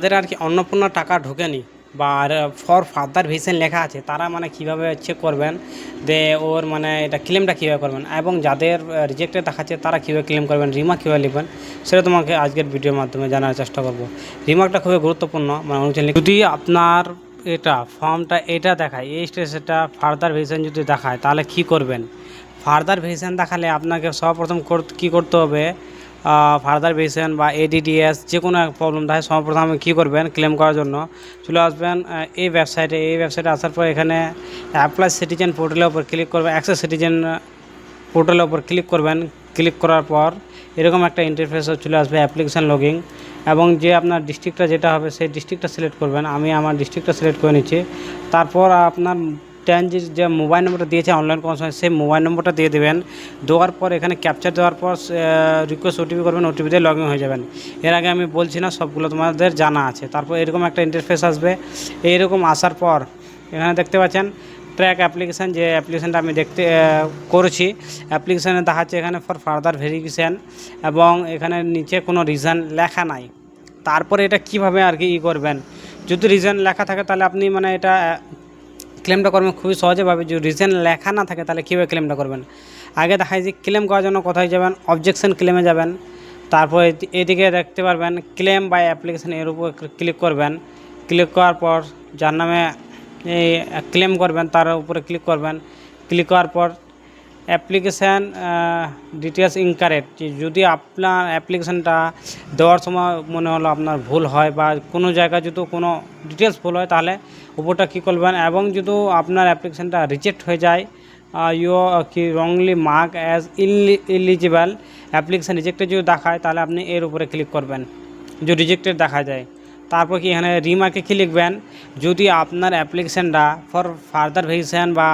যাদের আর কি অন্নপূর্ণা টাকা ঢোকেনি বা ফর ফাদার ভিশন লেখা আছে তারা মানে কীভাবে চেক করবেন যে ওর মানে এটা ক্লেমটা কীভাবে করবেন, এবং যাদের রিজেক্টেড দেখাচ্ছে তারা কীভাবে ক্লেম করবেন, রিমার্ক কীভাবে লিখবেন সেটা তোমাকে আজকের ভিডিওর মাধ্যমে জানার চেষ্টা করব। রিমার্কটা খুবই গুরুত্বপূর্ণ, মানে যদি আপনার এটা ফর্মটা এটা দেখায়, এই স্টেজটা ফার্দার ভিশন যদি দেখায় তাহলে কি করবেন। ফার্দার ভিশন দেখালে আপনাকে সর্বপ্রথম কী করতে হবে, ফার্দার ভিশন বা এডিডিএস যে কোনো এক প্রবলেম থাকে সর্বপ্রথম কী করবেন, ক্লেম করার জন্য চলে আসবেন এই ওয়েবসাইটে আসার পর এখানে অ্যাপ্লাই সিটিজেন পোর্টালের উপর ক্লিক করবেন, অ্যাক্সেস সিটিজেন পোর্টালের উপর ক্লিক করবেন। ক্লিক করার পর এরকম একটা ইন্টারফেস চলে আসবে অ্যাপ্লিকেশান লগিং, এবং যে আপনার ডিস্ট্রিক্টটা যেটা হবে সেই ডিস্ট্রিক্টটা সিলেক্ট করবেন। আমি আমার ডিস্ট্রিক্টটা সিলেক্ট করে নিচ্ছি। তারপর আপনার যে মোবাইল নম্বরটা দিয়েছে অনলাইন কোনো সময় সেই মোবাইল নম্বরটা দিয়ে দেবেন। দেওয়ার পর এখানে ক্যাপচার দেওয়ার পর রিকোয়েস্ট ওটিপি করবেন, ওটিপি দিয়ে লগ ইন হয়ে যাবেন। এর আগে আমি বলছি না, সবগুলো তোমাদের জানা আছে। তারপর এরকম একটা ইন্টারফেস আসবে। এইরকম আসার পর এখানে দেখতে পাচ্ছেন ট্র্যাক অ্যাপ্লিকেশান, যে অ্যাপ্লিকেশানটা আমি করেছি অ্যাপ্লিকেশানে দেখাচ্ছে এখানে ফর ফার্দার ভেরিফিকেশান, এবং এখানে নিচে কোনো রিজন লেখা নাই। তারপরে এটা কিভাবে আর কি করবেন, যদি রিজন লেখা থাকে তাহলে আপনি মানে এটা ক্লেমটা করবেন খুবই সহজেভাবে। যদি রিজন লেখা না থাকে তাহলে কীভাবে ক্লেমটা করবেন। আগে দেখাই যে ক্লেম করার জন্য কোথায় যাবেন, অবজেকশন ক্লেমে যাবেন। তারপর এদিকে দেখতে পারবেন ক্লেম বাই অ্যাপ্লিকেশান, এর উপর ক্লিক করবেন। ক্লিক করার পর যার নামে এই ক্লেম করবেন তার উপরে ক্লিক করবেন। ক্লিক করার পর অ্যাপ্লিকেশান ডিটেলস ইনকারেক্ট, যদি আপনার অ্যাপ্লিকেশানটা দেওয়ার সময় মনে হলো আপনার ভুল হয় বা কোনো জায়গায় যদি কোনো ডিটেলস ভুল হয় তাহলে উপরটা কী করবেন, এবং যদি আপনার অ্যাপ্লিকেশানটা রিজেক্ট হয়ে যায়, কি wrongly mark as eligible, application rejected যদি দেখায় তাহলে আপনি এর উপরে ক্লিক করবেন যদি রিজেক্টেড দেখা যায়। তারপর কি এখানে রিমার্কে কী লিখবেন, যদি আপনার অ্যাপ্লিকেশানটা ফর ফার্দার ভেরিফিকেশন বা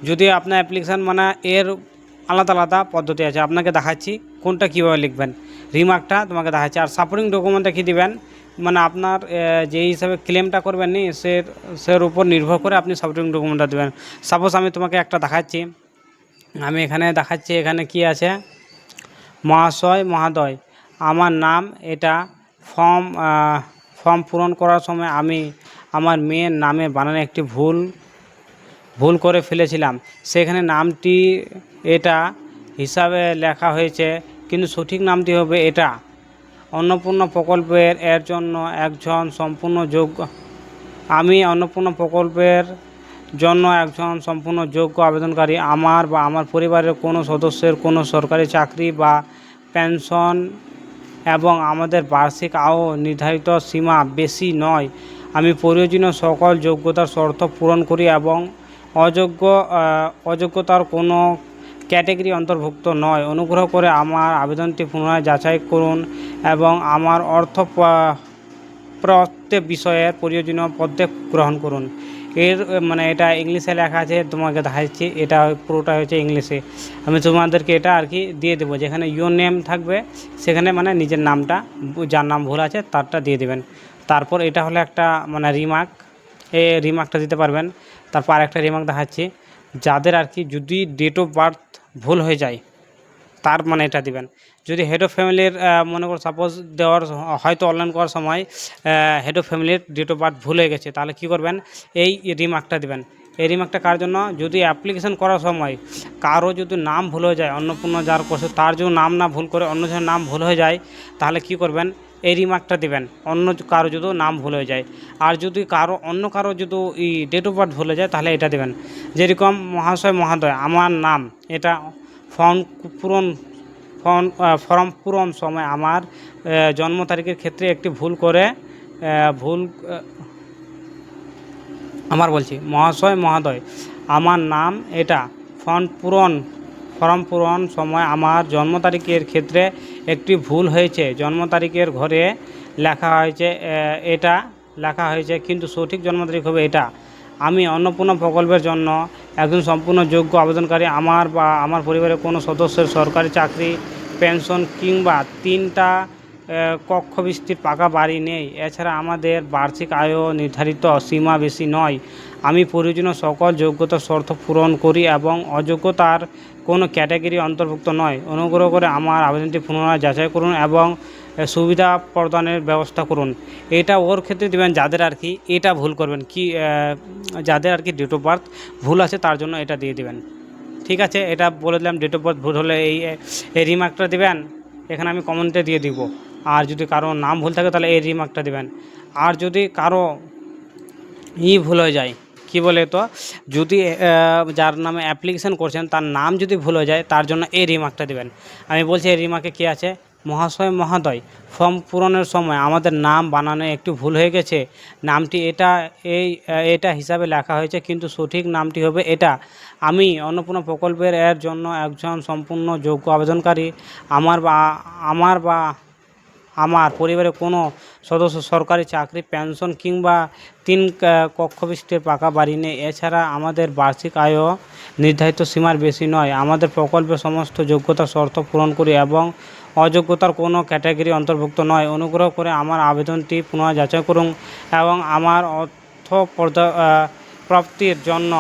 যদি আপনার অ্যাপ্লিকেশান মানে এর আলাদা আলাদা পদ্ধতি আছে, আপনাকে দেখাচ্ছি কোনটা কীভাবে লিখবেন। রিমার্কটা তোমাকে দেখাচ্ছি। আর সাপোর্টিং ডকুমেন্টটা কী দিবেন, মানে আপনার যে হিসাবে ক্লেমটা করবেন নি সের উপর নির্ভর করে আপনি সাপোর্টিং ডকুমেন্টটা দেবেন। সাপোজ আমি তোমাকে একটা দেখাচ্ছি, আমি এখানে দেখাচ্ছি এখানে কি আছে, মহাশয় মহাদয় আমার নাম, এটা ফর্ম পূরণ করার সময় আমি আমার মেয়ের নামে বানানো একটি ভুল করে ফেলেছিলাম। সেখানে নামটি এটা হিসাবে লেখা হয়েছে, কিন্তু সঠিক নামটি হবে এটা। অন্নপূর্ণা প্রকল্পের এর জন্য একজন সম্পূর্ণ যোগ্য, আমি অন্নপূর্ণা প্রকল্পের জন্য একজন সম্পূর্ণ যোগ্য আবেদনকারী। আমার বা আমার পরিবারের কোনো সদস্যের কোনো সরকারি চাকরি বা পেনশন এবং আমাদের বার্ষিক আয় নির্ধারিত সীমা বেশি নয়। আমি প্রয়োজনীয় সকল যোগ্যতার শর্ত পূরণ করি এবং অযোগ্যতার কোনো ক্যাটেগরি অন্তর্ভুক্ত নয়। অনুগ্রহ করে আমার আবেদনটি পুনরায় যাচাই করুন এবং আমার প্রত্যেক বিষয়ের প্রয়োজনীয় পদক্ষেপ গ্রহণ করুন। এর মানে এটা ইংলিশে লেখা আছে, তোমাকে দেখাচ্ছি। এটা পুরোটা হচ্ছে ইংলিশে। আমি তোমাদেরকে এটা আর কি দিয়ে দেবো, যেখানে ইউর নেম থাকবে সেখানে মানে নিজের নামটা, যার নাম ভুল আছে তারটা দিয়ে দেবেন। তারপর এটা হলো একটা মানে রিমার্ক, এই রিমার্কটা দিতে পারবেন। তারপর আরেকটা রিমার্ক দেখাচ্ছি, যাদের আর কি যদি ডেট অফ বার্থ ভুল হয়ে যায় তার মানে এটা দিবেন। যদি হেড অফ ফ্যামিলির মনে করো সাপোজ দেওয়ার হয়তো অনলাইন করার সময় হেড অফ ফ্যামিলির ডেট অফ বার্থ ভুল হয়ে গেছে, তাহলে কী করবেন, এই রিমার্কটা দিবেন। এই রিমার্কটা কার জন্য, যদি অ্যাপ্লিকেশন করার সময় কারো যদি নাম ভুল হয়ে যায়, অন্নপূর্ণা যার করছে তার যদি নাম না ভুল করে অন্য জনের নাম ভুল হয়ে যায় তাহলে কী করবেন, এই রিমার্কটা দিবেন। অন্য কারো যদি নাম ভুল হয়ে যায়, আর যদি অন্য কারো যদি এই ডেট অফ বার্থ ভুলে যায় তাহলে এটা দেবেন। যেরকম মহাশয় মহাদয় আমার নাম, এটা ফর্ম পূরণ সময় আমার জন্ম তারিখের ক্ষেত্রে একটি মহাশয় মহাদয় আমার নাম, এটা ফর্ম পূরণ সময় আমার জন্ম তারিখের ক্ষেত্রে একটি ভুল হয়েছে। জন্ম তারিখের ঘরে লেখা হয়েছে কিন্তু সঠিক জন্ম তারিখ হবে এটা। আমি অন্নপূর্ণা প্রকল্পের জন্য একজন সম্পূর্ণ যোগ্য আবেদনকারী। আমার বা আমার পরিবারের কোনো সদস্যের সরকারি চাকরি, পেনশন কিংবা 3টা কক্ষ বিস্তৃত পাকা বাড়ি নেই। এছাড়া আমাদের বার্ষিক আয় নির্ধারিত সীমা বেশি নয়। আমি প্রয়োজনীয় সকল যোগ্যতার শর্ত পূরণ করি এবং অযোগ্যতার কোনো ক্যাটাগরি অন্তর্ভুক্ত নয়। অনুগ্রহ করে আমার আবেদনটি পুনরায় যাচাই করুন এবং সুবিধা প্রদানের ব্যবস্থা করুন। এটা ওর ক্ষেত্রে দেবেন যাদের আর কি এটা ভুল করবেন, কি যাদের আর কি ডেট অফ বার্থ ভুল আছে তার জন্য এটা দিয়ে দেবেন। ঠিক আছে, এটা বলে দিলাম। ডেট অফ বার্থ ভুল হলে এই রিমার্কটা দেবেন, এখানে আমি কমেন্টে দিয়ে দিব। আর যদি কারো নাম ভুল থাকে তাহলে এই রিমার্কটা দেবেন। আর যদি কারো ভুল হয়ে যায়, কি বলে তো, যদি যার নামে অ্যাপ্লিকেশান করছেন তার নাম যদি ভুল হয়ে যায় তার জন্য এই রিমার্কটা দেবেন। আমি বলছি এই রিমার্কে কী আছে, মহাশয় মহোদয়, ফর্ম পূরণের সময় আমাদের নাম বানানে একটু ভুল হয়ে গেছে। নামটি এটা হিসাবে লেখা হয়েছে, কিন্তু সঠিক নামটি হবে এটা। আমি অন্নপূর্ণা প্রকল্পের এর জন্য একজন সম্পূর্ণ যোগ্য আবেদনকারী। আমার পরিবারে কোনো সদস্য সরকারি চাকরি, পেনশন কিংবা 3 কক্ষ বিশিষ্ট পাকা বাড়ি নেই। এছাড়া আমাদের বার্ষিক আয়ও নির্ধারিত সীমার বেশি নয়। আমাদের প্রকল্পের সমস্ত যোগ্যতা শর্ত পূরণ করি এবং অযোগ্যতার কোনো ক্যাটাগরি অন্তর্ভুক্ত নয়। অনুগ্রহ করে আমার আবেদনটি পুনরায় যাচাই করুন এবং আমার অর্থ প্রাপ্তির জন্য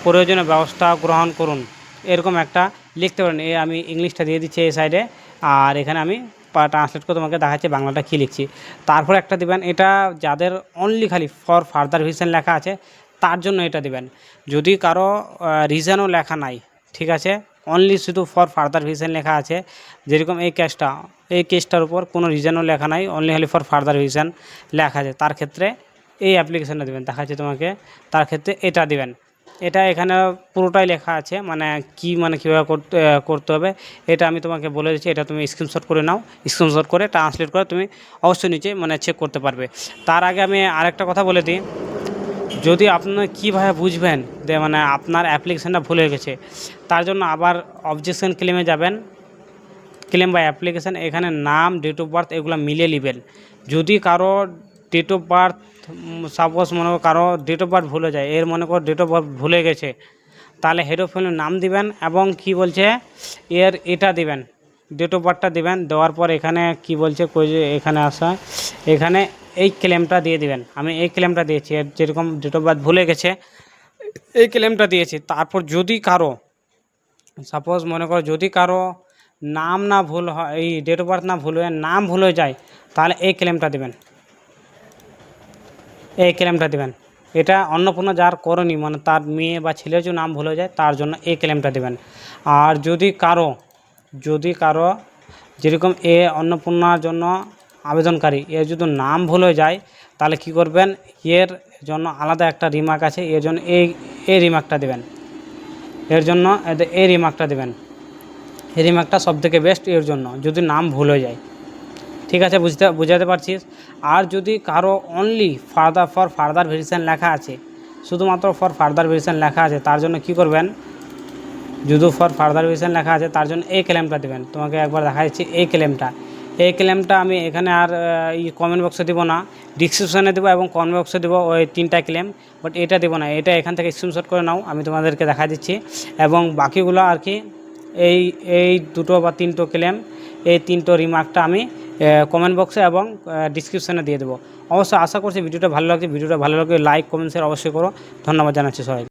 প্রয়োজনীয় ব্যবস্থা গ্রহণ করুন। এরকম একটা লিখতে পারেন। আমি ইংলিশটা দিয়ে দিচ্ছি এই সাইডে, আর এখানে আমি ট্রান্সলেট করে তোমাকে দেখাচ্ছি বাংলাটা কী লিখছি। তারপর একটা দিবেন, এটা যাদের অনলি খালি ফর ফার্দার ভিশন লেখা আছে তার জন্য এটা দিবেন। যদি কারো রিজনও লেখা নাই, ঠিক আছে, অনলি শুধু ফর ফার্দার ভিশন লেখা আছে, যেরকম এই কেসটার উপর কোনো রিজনও লেখা নাই, অনলি খালি ফর ফার্দার ভিশন লেখা আছে, তার ক্ষেত্রে এই অ্যাপ্লিকেশানটা দেবেন। দেখাচ্ছি তোমাকে, তার ক্ষেত্রে এটা দিবেন। এটা এখানে পুরোটাই লেখা আছে, মানে কীভাবে করতে হবে এটা আমি তোমাকে বলে দিচ্ছি। এটা তুমি স্ক্রিনশট করে নাও, স্ক্রিনশট করে ট্রান্সলেট করে তুমি অবশ্যই নিচে চেক করতে পারবে। তার আগে আমি আরেকটা কথা বলে দিই, যদি আপনারা কীভাবে বুঝবেন যে আপনার অ্যাপ্লিকেশানটা ভুল হয়ে গেছে, তার জন্য আবার অবজেকশন ক্লেমে যাবেন, ক্লেম বা অ্যাপ্লিকেশান, এখানে নাম, ডেট অফ বার্থ এগুলো মিলিয়ে নেবেন। যদি কারো ডেট অফ বার্থ, সাপোজ মনে করো কারো ডেট অফ বার্থ ভুলে যায়, মনে করো ডেট অফ বার্থ ভুলে গেছে, তাহলে হেড অফ ফ্যামিলির নাম দিবেন এবং কি বলছে এটা দিবেন, ডেট অফ বার্থটা দিবেন। দেওয়ার পর এখানে কি বলছে এখানে এখানে এই ক্লেমটা দিয়ে দিবেন। আমি এই ক্লেমটা দিয়েছি, যেরকম ডেট অফ বার্থ ভুলে গেছে এই ক্লেমটা দিয়েছি। তারপর যদি কারো সাপোজ মনে করো যদি কারো নাম না ভুল হয়, এই ডেট অফ বার্থ না ভুল হয়ে নাম ভুল হয়ে যায়, তাহলে এই ক্লেমটা দেবেন, এই ক্লেমটা দেবেন। এটা অন্নপূর্ণা যার করণী, তার মেয়ে বা ছেলের যদি নাম ভুল হয়ে যায় তার জন্য এই ক্লেমটা দেবেন। আর যদি কারো যেরকম অন্নপূর্ণার জন্য আবেদনকারী এর যদি নাম ভুল হয়ে যায়, তাহলে কি করবেন, এর জন্য আলাদা একটা রিমার্ক আছে, এর জন্য এই রিমার্কটা দেবেন, এর জন্য এই রিমার্কটা দেবেন। এই রিমার্কটা সবথেকে বেস্ট এর জন্য, যদি নাম ভুল হয়ে যায়। ঠিক আছে, বুঝাতে পারছিস। আর যদি কারো অনলি ফর ফার্দার ভেরিফিকেশন লেখা আছে, শুধুমাত্র ফর ফার্দার ভেরিফিকেশন লেখা আছে, তার জন্য কি করবেন, যদি ফর ফার্দার ভেরিফিকেশন লেখা আছে তার জন্য এই ক্লেমটা দেবেন। তোমাকে একবার দেখা যাচ্ছে এই ক্লেমটা আমি এখানে আর কমেন্ট বক্সে দেবো না, ডিসক্রিপশানে দেবো এবং কমেন্ট বক্সে দেবো ওই 3টা ক্লেম, বাট এটা দেবো না। এটা এখান থেকে স্ক্রিনশট করে নাও, আমি তোমাদেরকে দেখা দিচ্ছি। এবং বাকিগুলো আর কি এই 2টো বা 3টো ক্লেম, এই 3টো রিমার্কটা আমি কমেন্ট বক্সে এবং ডিসক্রিপশানে দিয়ে দেবো। অবশ্যই আশা করছি ভিডিওটা ভালো লাগছে। ভিডিওটা ভালো লাগলে লাইক, কমেন্ট, শেয়ার অবশ্যই করো। ধন্যবাদ জানাচ্ছি সবাই।